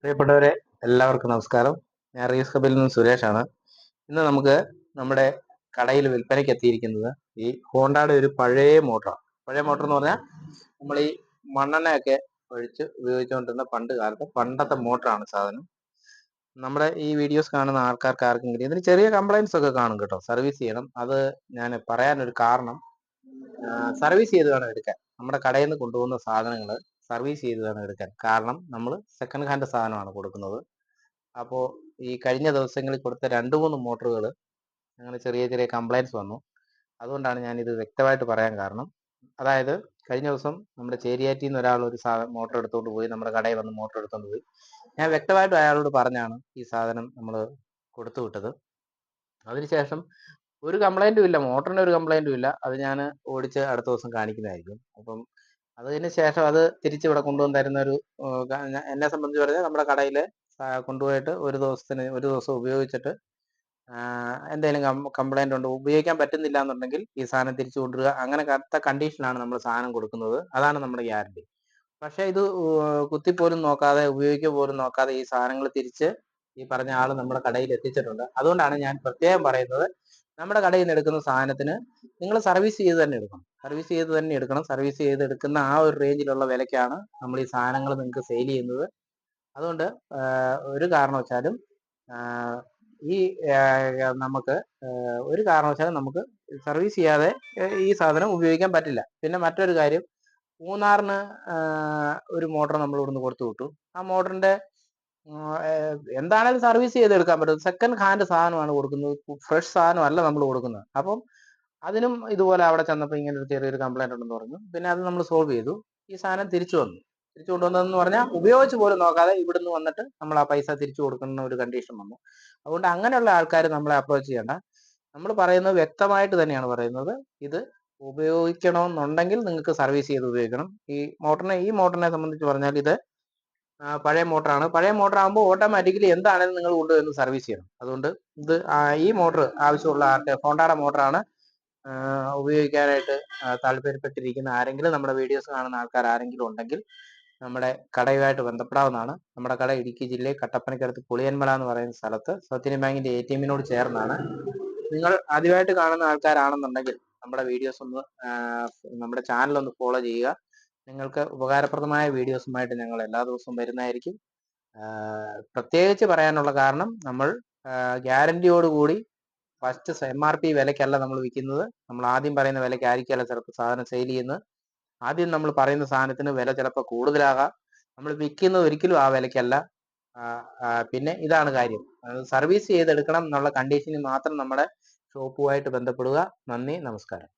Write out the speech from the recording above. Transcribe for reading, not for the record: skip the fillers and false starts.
പ്രിയപ്പെട്ടവരെ, എല്ലാവർക്കും നമസ്കാരം. ഞാൻ റീസ് ഹബിൽ നിന്ന് സുരേഷാണ്. ഇന്ന് നമുക്ക് നമ്മുടെ കടയിൽ വിൽപ്പനയ്ക്ക് എത്തിയിരിക്കുന്നത് ഈ ഹോണ്ടയുടെ ഒരു പഴയ മോട്ടറാണ്. പഴയ മോട്ടർ എന്ന് പറഞ്ഞാൽ നമ്മൾ ഈ മണ്ണെണ്ണയൊക്കെ ഒഴിച്ച് ഉപയോഗിച്ചുകൊണ്ടിരുന്ന പണ്ടത്തെ മോട്ടറാണ് സാധനം. നമ്മുടെ ഈ വീഡിയോസ് കാണുന്ന ആൾക്കാർക്ക് ആർക്കെങ്കിലും ഇതിന് ചെറിയ കംപ്ലൈൻസ് ഒക്കെ കാണും കേട്ടോ. സർവീസ് ചെയ്യണം. അത് ഞാൻ പറയാനൊരു കാരണം, സർവീസ് ചെയ്ത് വേണം എടുക്കാൻ. നമ്മുടെ കടയിൽ നിന്ന് കൊണ്ടുപോകുന്ന സാധനങ്ങൾ സർവീസ് ചെയ്ത് വേണം എടുക്കാൻ. കാരണം നമ്മൾ സെക്കൻഡ് ഹാൻഡ് സാധനമാണ് കൊടുക്കുന്നത്. അപ്പോൾ ഈ കഴിഞ്ഞ ദിവസങ്ങളിൽ കൊടുത്ത 2-3 മോട്ടറുകൾ അങ്ങനെ ചെറിയ ചെറിയ കംപ്ലൈൻസ് വന്നു. അതുകൊണ്ടാണ് ഞാനിത് വ്യക്തമായിട്ട് പറയാൻ കാരണം. അതായത് കഴിഞ്ഞ ദിവസം നമ്മുടെ ചേരിയാറ്റിൽ നിന്ന് ഒരാൾ ഒരു മോട്ടർ എടുത്തുകൊണ്ട് പോയി, നമ്മുടെ കടയിൽ വന്ന് മോട്ടർ എടുത്തുകൊണ്ട് പോയി. ഞാൻ വ്യക്തമായിട്ടും അയാളോട് പറഞ്ഞാണ് ഈ സാധനം നമ്മൾ കൊടുത്തു വിട്ടത്. അതിനുശേഷം ഒരു കംപ്ലൈന്റും ഇല്ല, മോട്ടറിന് ഒരു കംപ്ലൈന്റും ഇല്ല. അത് ഞാൻ ഓടിച്ച് അടുത്ത ദിവസം കാണിക്കുന്നതായിരിക്കും. അപ്പം അതിന് ശേഷം അത് തിരിച്ചിവിടെ കൊണ്ടുവന്ന് തരുന്ന ഒരു എന്നെ സംബന്ധിച്ച് പറഞ്ഞാൽ നമ്മുടെ കടയിൽ കൊണ്ടുപോയിട്ട് ഒരു ദിവസം ഉപയോഗിച്ചിട്ട് എന്തെങ്കിലും കംപ്ലൈന്റ് ഉണ്ട്, ഉപയോഗിക്കാൻ പറ്റുന്നില്ല എന്നുണ്ടെങ്കിൽ ഈ സാധനം തിരിച്ചു കൊണ്ടുവരിക. അങ്ങനെ കറക്റ്റ് കണ്ടീഷനാണ് നമ്മൾ സാധനം കൊടുക്കുന്നത്. അതാണ് നമ്മുടെ ഗ്യാരണ്ടി. പക്ഷെ ഇത് കുത്തിപ്പോലും നോക്കാതെ, ഉപയോഗിക്കുക പോലും നോക്കാതെ ഈ സാധനങ്ങൾ തിരിച്ച് ഈ പറഞ്ഞ ആൾ നമ്മുടെ കടയിൽ എത്തിച്ചിട്ടുണ്ട്. അതുകൊണ്ടാണ് ഞാൻ പ്രത്യേകം പറയുന്നത്, നമ്മുടെ കടയിൽ നിന്ന് എടുക്കുന്ന സാധനത്തിന് നിങ്ങൾ സർവീസ് ചെയ്ത് തന്നെ എടുക്കണം. സർവീസ് ചെയ്ത് എടുക്കുന്ന ആ ഒരു റേഞ്ചിലുള്ള വിലയ്ക്കാണ് നമ്മൾ ഈ സാധനങ്ങൾ നിങ്ങൾക്ക് സെയിൽ ചെയ്യുന്നത്. അതുകൊണ്ട് ഒരു കാരണവശാലും ഈ നമുക്ക് ഒരു കാരണവശാലും നമുക്ക് സർവീസ് ചെയ്യാതെ ഈ സാധനം ഉപയോഗിക്കാൻ പറ്റില്ല. പിന്നെ മറ്റൊരു കാര്യം, മൂന്നാറിന് ഒരു മോട്ടർ നമ്മൾ ഇവിടുന്ന് കൊടുത്തു വിട്ടു. ആ മോട്ടറിന്റെ എന്താണേലും സർവീസ് ചെയ്തെടുക്കാൻ പറ്റും. സെക്കൻഡ് ഹാൻഡ് സാധനമാണ് കൊടുക്കുന്നത്, ഫ്രഷ് സാധനമല്ല നമ്മൾ കൊടുക്കുന്നത്. അപ്പം അതിനും ഇതുപോലെ അവിടെ ചെന്നപ്പോൾ ഇങ്ങനെ ഒരു ചെറിയൊരു കംപ്ലൈന്റ് ഉണ്ടെന്ന് പറഞ്ഞു. പിന്നെ അത് നമ്മൾ സോൾവ് ചെയ്തു. ഈ സാധനം തിരിച്ചു കൊണ്ടുവന്നതെന്ന് പറഞ്ഞാൽ ഉപയോഗിച്ച് പോലും നോക്കാതെ ഇവിടുന്ന് വന്നിട്ട് നമ്മൾ ആ പൈസ തിരിച്ചു കൊടുക്കുന്ന ഒരു കണ്ടീഷൻ വന്നു. അതുകൊണ്ട് അങ്ങനെയുള്ള ആൾക്കാർ നമ്മളെ അപ്രോച്ച് ചെയ്യേണ്ട. നമ്മൾ പറയുന്നത് വ്യക്തമായിട്ട് തന്നെയാണ് പറയുന്നത്. ഇത് ഉപയോഗിക്കണമെന്നുണ്ടെങ്കിൽ നിങ്ങൾക്ക് സർവീസ് ചെയ്ത് ഉപയോഗിക്കണം. ഈ മോട്ടറിനെ സംബന്ധിച്ച് പറഞ്ഞാൽ ഇത് പഴയ മോട്ടറാണ്. പഴയ മോട്ടർ ആകുമ്പോൾ ഓട്ടോമാറ്റിക്കലി എന്താണെങ്കിലും നിങ്ങൾ കൊണ്ടുവന്ന് സർവീസ് ചെയ്യണം. അതുകൊണ്ട് ഇത് ഈ മോട്ടർ ആവശ്യമുള്ള ഹോണ്ടയുടെ മോട്ടറാണ്. ഉപയോഗിക്കാനായിട്ട് താല്പര്യപ്പെട്ടിരിക്കുന്ന ആരെങ്കിലും, നമ്മുടെ വീഡിയോസ് കാണുന്ന ആൾക്കാർ ആരെങ്കിലും ഉണ്ടെങ്കിൽ നമ്മുടെ കടയുമായിട്ട് ബന്ധപ്പെടാവുന്നതാണ്. നമ്മുടെ കട ഇടുക്കി ജില്ലയിൽ കട്ടപ്പനയ്ക്കടുത്ത് പുളിയന്മല എന്ന് പറയുന്ന സ്ഥലത്ത് സൗത്ത് ബാങ്കിന്റെ ATM-നോട് ചേർന്നാണ്. നിങ്ങൾ ആദ്യമായിട്ട് കാണുന്ന ആൾക്കാരാണെന്നുണ്ടെങ്കിൽ നമ്മുടെ വീഡിയോസ് ഒന്ന് നമ്മുടെ ചാനൽ ഒന്ന് ഫോളോ ചെയ്യുക. നിങ്ങൾക്ക് ഉപകാരപ്രദമായ വീഡിയോസുമായിട്ട് ഞങ്ങൾ എല്ലാ ദിവസവും വരുന്നതായിരിക്കും. പ്രത്യേകിച്ച് പറയാനുള്ള കാരണം, നമ്മൾ ഗ്യാരണ്ടിയോടുകൂടി ഫസ്റ്റ് MRP വിലയ്ക്കല്ല നമ്മൾ വിൽക്കുന്നത്. നമ്മൾ ആദ്യം പറയുന്ന വിലയ്ക്ക് ആയിരിക്കില്ല ചിലപ്പോൾ സാധനം സെയിൽ ചെയ്യുന്നത്. ആദ്യം നമ്മൾ പറയുന്ന സാധനത്തിന് വില ചിലപ്പോൾ കൂടുതലാകാം. നമ്മൾ വിൽക്കുന്നത് ഒരിക്കലും ആ വിലയ്ക്കല്ല. പിന്നെ ഇതാണ് കാര്യം, സർവീസ് ചെയ്തെടുക്കണം എന്നുള്ള കണ്ടീഷനിൽ മാത്രം നമ്മുടെ ഷോപ്പുമായിട്ട് ബന്ധപ്പെടുക. നന്ദി, നമസ്കാരം.